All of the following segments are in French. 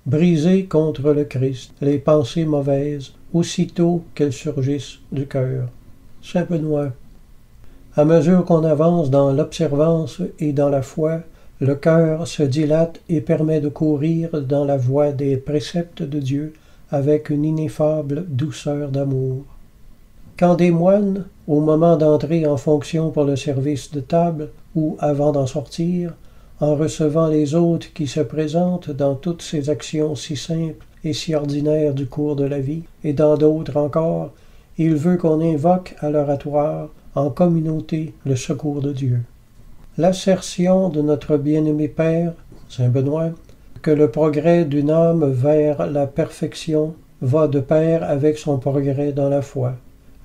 briser contre le Christ les pensées mauvaises, aussitôt qu'elles surgissent du cœur. Saint Benoît. À mesure qu'on avance dans l'observance et dans la foi, le cœur se dilate et permet de courir dans la voie des préceptes de Dieu avec une ineffable douceur d'amour. Quand des moines, au moment d'entrer en fonction pour le service de table ou avant d'en sortir, en recevant les hôtes qui se présentent dans toutes ces actions si simples et si ordinaires du cours de la vie, et dans d'autres encore, il veut qu'on invoque à l'oratoire, en communauté, le secours de Dieu. L'assertion de notre bien-aimé Père, Saint Benoît, que le progrès d'une âme vers la perfection va de pair avec son progrès dans la foi.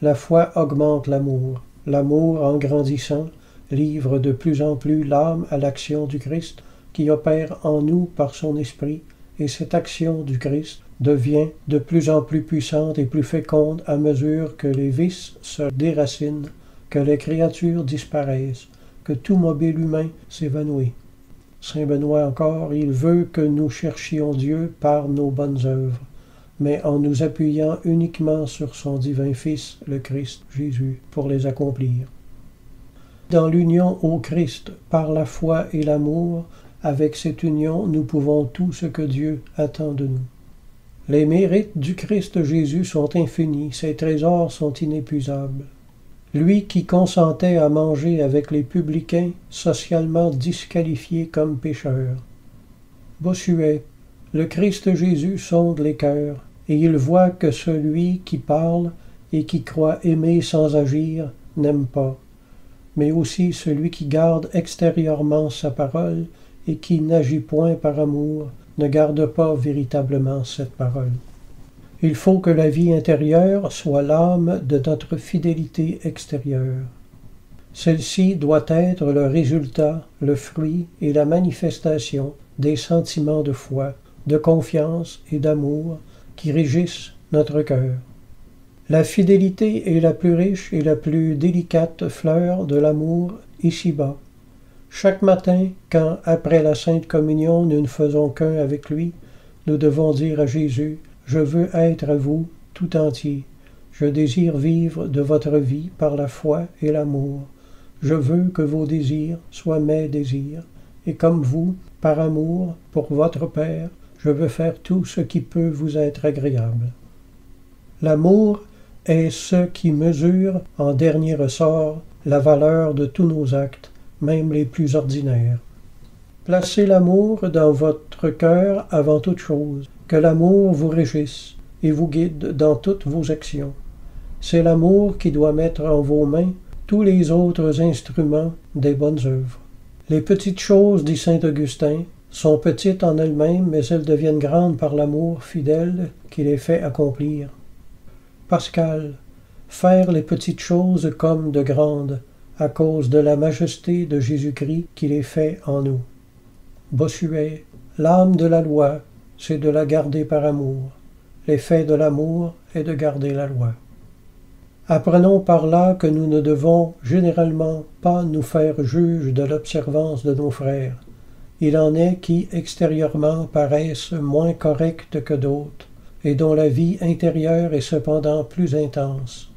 La foi augmente l'amour. L'amour, en grandissant, livre de plus en plus l'âme à l'action du Christ qui opère en nous par son esprit, et cette action du Christ devient de plus en plus puissante et plus féconde à mesure que les vices se déracinent, que les créatures disparaissent, que tout mobile humain s'évanouit. Saint Benoît encore, il veut que nous cherchions Dieu par nos bonnes œuvres, mais en nous appuyant uniquement sur son divin Fils, le Christ Jésus, pour les accomplir. Dans l'union au Christ, par la foi et l'amour, avec cette union, nous pouvons tout ce que Dieu attend de nous. Les mérites du Christ Jésus sont infinis, ses trésors sont inépuisables. Lui qui consentait à manger avec les publicains, socialement disqualifiés comme pécheurs. Bossuet, le Christ Jésus sonde les cœurs, et il voit que celui qui parle et qui croit aimer sans agir n'aime pas, mais aussi celui qui garde extérieurement sa parole et qui n'agit point par amour ne garde pas véritablement cette parole. Il faut que la vie intérieure soit l'âme de notre fidélité extérieure. Celle-ci doit être le résultat, le fruit et la manifestation des sentiments de foi, de confiance et d'amour qui régissent notre cœur. La fidélité est la plus riche et la plus délicate fleur de l'amour ici-bas. Chaque matin, quand, après la Sainte Communion, nous ne faisons qu'un avec lui, nous devons dire à Jésus: « Je veux être à vous tout entier. Je désire vivre de votre vie par la foi et l'amour. Je veux que vos désirs soient mes désirs. Et comme vous, par amour pour votre Père, je veux faire tout ce qui peut vous être agréable. » L'amour est ce qui mesure, en dernier ressort, la valeur de tous nos actes, même les plus ordinaires. Placez l'amour dans votre cœur avant toute chose. Que l'amour vous régisse et vous guide dans toutes vos actions. C'est l'amour qui doit mettre en vos mains tous les autres instruments des bonnes œuvres. Les petites choses, dit saint Augustin, sont petites en elles-mêmes, mais elles deviennent grandes par l'amour fidèle qui les fait accomplir. Pascal, faire les petites choses comme de grandes, à cause de la majesté de Jésus-Christ qui les fait en nous. Bossuet, l'âme de la loi, c'est de la garder par amour. L'effet de l'amour est de garder la loi. Apprenons par là que nous ne devons généralement pas nous faire juges de l'observance de nos frères. Il en est qui, extérieurement, paraissent moins corrects que d'autres, et dont la vie intérieure est cependant plus intense.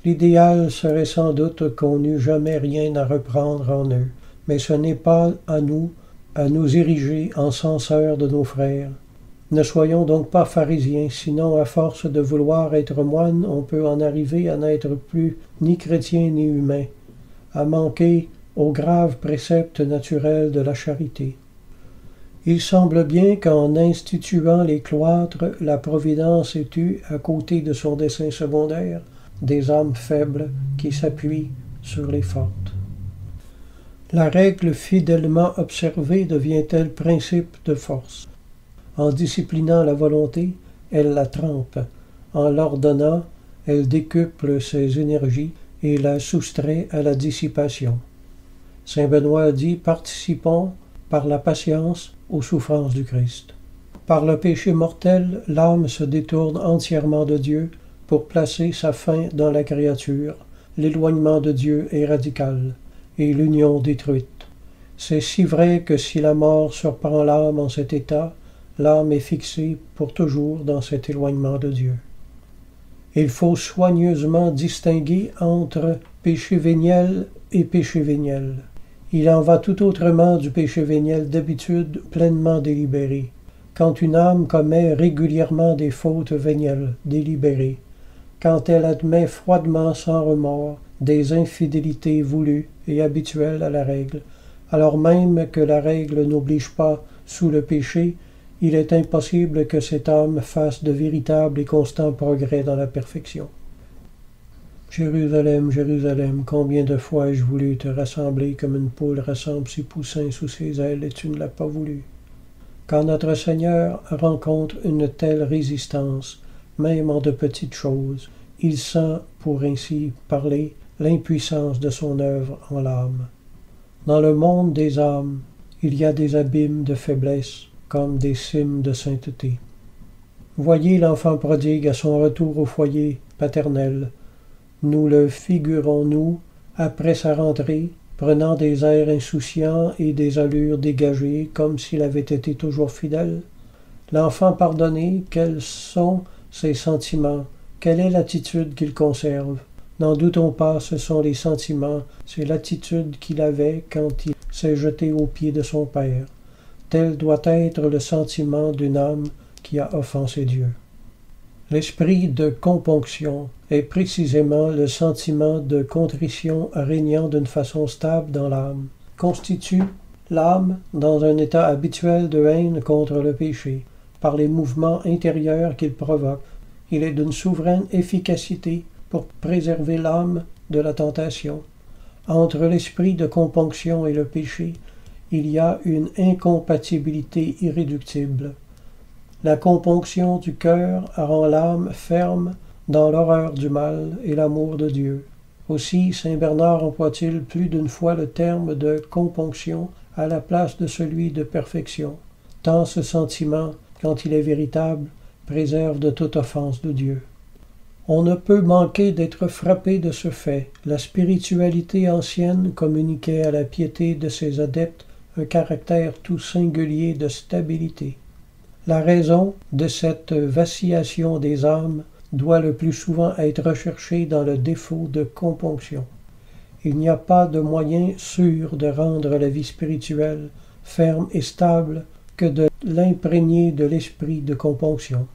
L'idéal serait sans doute qu'on n'eût jamais rien à reprendre en eux, mais ce n'est pas à nous ériger en censeurs de nos frères. Ne soyons donc pas pharisiens, sinon à force de vouloir être moine, on peut en arriver à n'être plus ni chrétien ni humain, à manquer aux graves préceptes naturels de la charité. Il semble bien qu'en instituant les cloîtres, la Providence ait eu, à côté de son dessein secondaire, des âmes faibles qui s'appuient sur les fortes. La règle fidèlement observée devient-elle principe de force? En disciplinant la volonté, elle la trempe. En l'ordonnant, elle décuple ses énergies et la soustrait à la dissipation. Saint Benoît dit: « Participons par la patience aux souffrances du Christ. » Par le péché mortel, l'âme se détourne entièrement de Dieu pour placer sa fin dans la créature. L'éloignement de Dieu est radical et l'union détruite. C'est si vrai que si la mort surprend l'âme en cet état, l'âme est fixée pour toujours dans cet éloignement de Dieu. Il faut soigneusement distinguer entre péché véniel et péché véniel. Il en va tout autrement du péché véniel d'habitude pleinement délibéré. Quand une âme commet régulièrement des fautes vénielles délibérées, quand elle admet froidement sans remords des infidélités voulues et habituelles à la règle, alors même que la règle n'oblige pas sous le péché, il est impossible que cette âme fasse de véritables et constants progrès dans la perfection. Jérusalem, Jérusalem, combien de fois ai-je voulu te rassembler comme une poule rassemble ses poussins sous ses ailes et tu ne l'as pas voulu. Quand notre Seigneur rencontre une telle résistance, même en de petites choses, il sent, pour ainsi parler, l'impuissance de son œuvre en l'âme. Dans le monde des âmes, il y a des abîmes de faiblesse, comme des cimes de sainteté. Voyez l'enfant prodigue à son retour au foyer paternel. Nous le figurons-nous, après sa rentrée, prenant des airs insouciants et des allures dégagées, comme s'il avait été toujours fidèle. L'enfant pardonné, quels sont ses sentiments? Quelle est l'attitude qu'il conserve? N'en doutons pas, ce sont les sentiments, c'est l'attitude qu'il avait quand il s'est jeté aux pieds de son Père. Tel doit être le sentiment d'une âme qui a offensé Dieu. L'esprit de componction est précisément le sentiment de contrition régnant d'une façon stable dans l'âme, constitue l'âme dans un état habituel de haine contre le péché, par les mouvements intérieurs qu'il provoque. Il est d'une souveraine efficacité pour préserver l'âme de la tentation. Entre l'esprit de componction et le péché, il y a une incompatibilité irréductible. La componction du cœur rend l'âme ferme dans l'horreur du mal et l'amour de Dieu. Aussi, saint Bernard emploie-t-il plus d'une fois le terme de componction à la place de celui de perfection, tant ce sentiment, quand il est véritable, préserve de toute offense de Dieu. On ne peut manquer d'être frappé de ce fait. La spiritualité ancienne communiquait à la piété de ses adeptes un caractère tout singulier de stabilité. La raison de cette vacillation des âmes doit le plus souvent être recherchée dans le défaut de componction. Il n'y a pas de moyen sûr de rendre la vie spirituelle ferme et stable que de l'imprégner de l'esprit de componction.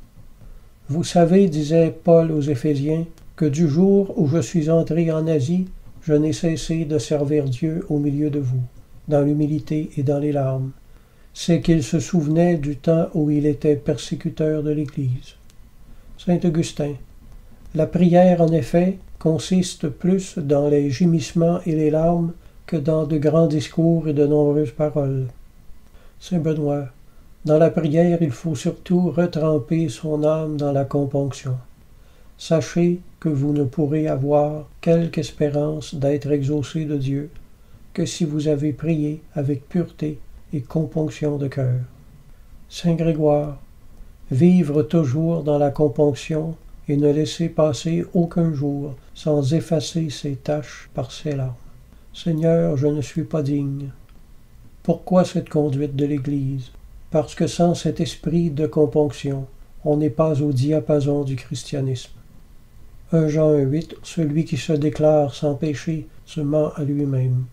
Vous savez, disait Paul aux Éphésiens, que du jour où je suis entré en Asie, je n'ai cessé de servir Dieu au milieu de vous, dans l'humilité et dans les larmes. C'est qu'il se souvenait du temps où il était persécuteur de l'Église. Saint Augustin. La prière, en effet, consiste plus dans les gémissements et les larmes que dans de grands discours et de nombreuses paroles. Saint Benoît. Dans la prière, il faut surtout retremper son âme dans la componction. Sachez que vous ne pourrez avoir quelque espérance d'être exaucé de Dieu que si vous avez prié avec pureté et componction de cœur. Saint Grégoire. Vivre toujours dans la componction et ne laisser passer aucun jour sans effacer ses tâches par ses larmes. Seigneur, je ne suis pas digne. Pourquoi cette conduite de l'Église? Parce que sans cet esprit de componction, on n'est pas au diapason du christianisme. 1 Jean 8, celui qui se déclare sans péché se ment à lui-même.